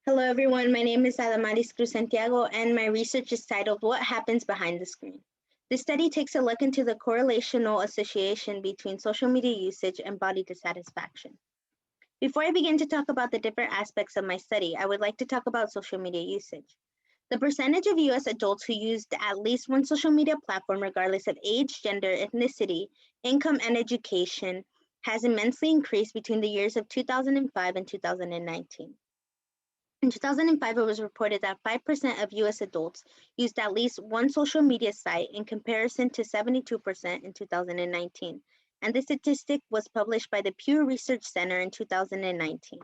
Hello, everyone. My name is Adamaris Cruz Santiago, and my research is titled What Happens Behind the Screen. This study takes a look into the correlational association between social media usage and body dissatisfaction. Before I begin to talk about the different aspects of my study, I would like to talk about social media usage. The percentage of US adults who used at least one social media platform, regardless of age, gender, ethnicity, income, and education, has immensely increased between the years of 2005 and 2019. In 2005, it was reported that 5% of US adults used at least one social media site in comparison to 72% in 2019. And this statistic was published by the Pew Research Center in 2019.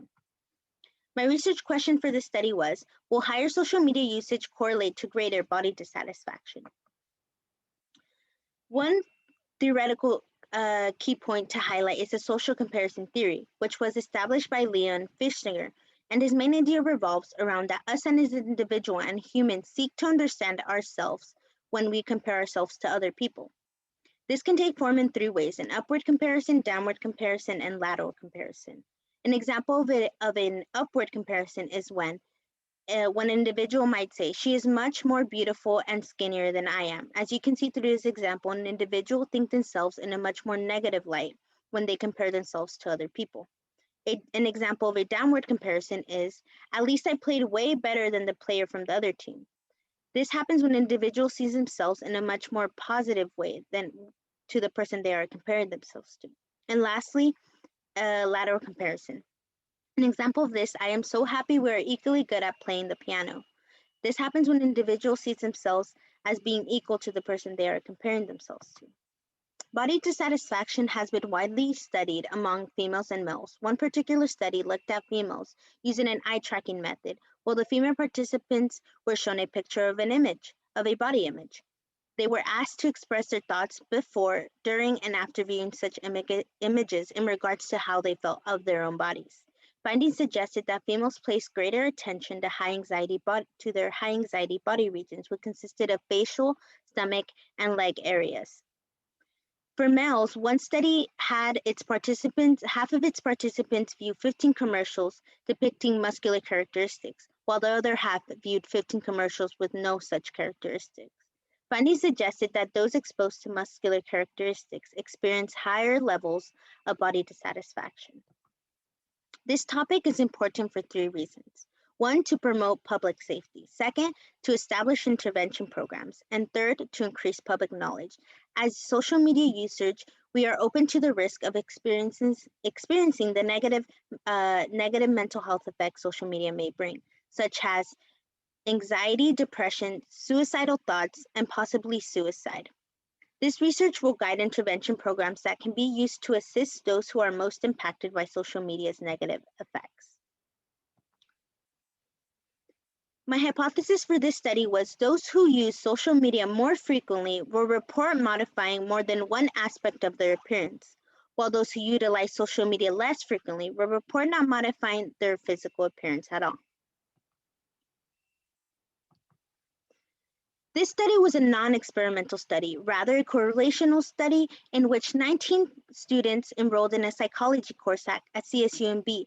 My research question for this study was, will higher social media usage correlate to greater body dissatisfaction? One theoretical key point to highlight is the social comparison theory, which was established by Leon Festinger, and his main idea revolves around that us as an individual and humans seek to understand ourselves when we compare ourselves to other people. This can take form in three ways: an upward comparison, downward comparison, and lateral comparison. An example of an upward comparison is when an individual might say, she is much more beautiful and skinnier than I am. As you can see through this example, an individual thinks themselves in a much more negative light when they compare themselves to other people. An example of a downward comparison is, at least I played way better than the player from the other team. This happens when an individual sees themselves in a much more positive way than to the person they are comparing themselves to. And lastly, a lateral comparison. An example of this, I am so happy we are equally good at playing the piano. This happens when an individual sees themselves as being equal to the person they are comparing themselves to. Body dissatisfaction has been widely studied among females and males. One particular study looked at females using an eye tracking method, while the female participants were shown a picture of a body image. They were asked to express their thoughts before, during, and after viewing such images in regards to how they felt of their own bodies. Findings suggested that females placed greater attention to their high anxiety body regions, which consisted of facial, stomach, and leg areas. For males, one study had half of its participants view 15 commercials depicting muscular characteristics, while the other half viewed 15 commercials with no such characteristics. Findings suggested that those exposed to muscular characteristics experience higher levels of body dissatisfaction. This topic is important for three reasons. One, to promote public safety. Second, to establish intervention programs. And third, to increase public knowledge. As social media users, we are open to the risk of experiencing the negative mental health effects social media may bring, such as anxiety, depression, suicidal thoughts, and possibly suicide. This research will guide intervention programs that can be used to assist those who are most impacted by social media's negative effects. My hypothesis for this study was those who use social media more frequently will report modifying more than one aspect of their appearance, while those who utilize social media less frequently will report not modifying their physical appearance at all. This study was a non-experimental study, rather a correlational study in which 19 students enrolled in a psychology course at CSUMB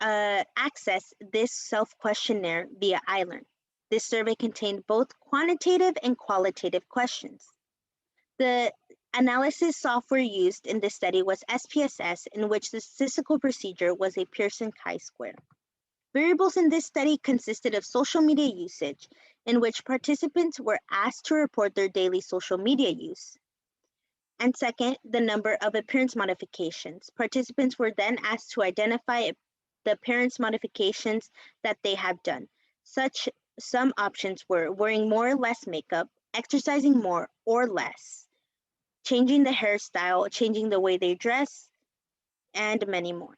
accessed this self-questionnaire via iLearn. This survey contained both quantitative and qualitative questions. The analysis software used in this study was SPSS, in which the statistical procedure was a Pearson chi-square. Variables in this study consisted of social media usage, in which participants were asked to report their daily social media use. And second, the number of appearance modifications. Participants were then asked to identify the appearance modifications that they have done. Some options were wearing more or less makeup, exercising more or less, changing the hairstyle, changing the way they dress, and many more.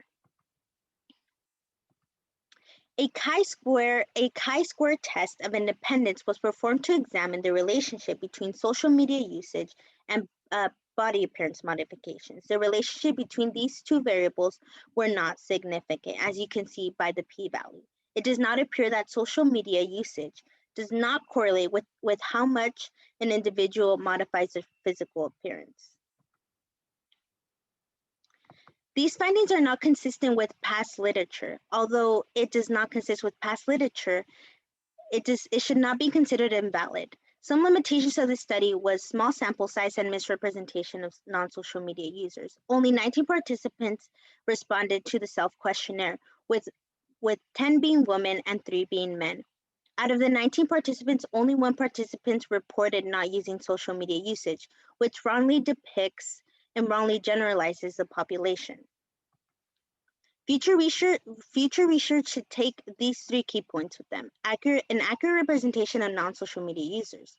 A chi-square test of independence was performed to examine the relationship between social media usage and body appearance modifications. The relationship between these two variables were not significant, as you can see by the p-value. It does not appear that social media usage does not correlate with how much an individual modifies their physical appearance. These findings are not consistent with past literature. Although it does not consist with past literature, it should not be considered invalid. Some limitations of the study was small sample size and misrepresentation of non-social media users. Only 19 participants responded to the self-questionnaire, with 10 being women and 3 being men. Out of the 19 participants, only one participant reported not using social media usage, which wrongly depicts and wrongly generalizes the population. Future research should take these 3 key points with them. An accurate representation of non-social media users,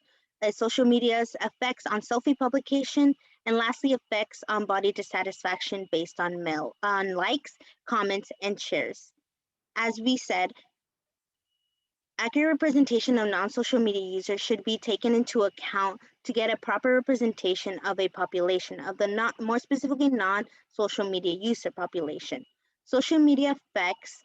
social media's effects on selfie publication, and lastly, effects on body dissatisfaction based on likes, comments, and shares. As we said, accurate representation of non-social media users should be taken into account to get a proper representation of a population, of the more specifically non-social media user population. Social media effects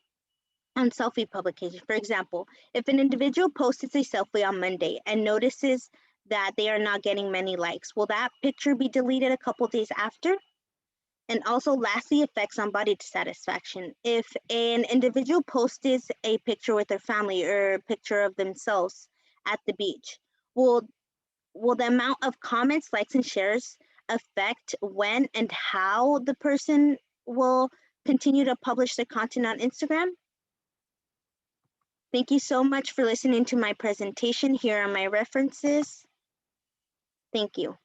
on selfie publication. For example, if an individual posts a selfie on Monday and notices that they are not getting many likes, will that picture be deleted a couple days after? And also, lastly, effects on body dissatisfaction. If an individual posts a picture with their family or a picture of themselves at the beach, will the amount of comments, likes, and shares affect when and how the person will continue to publish their content on Instagram? Thank you so much for listening to my presentation. Here are my references. Thank you.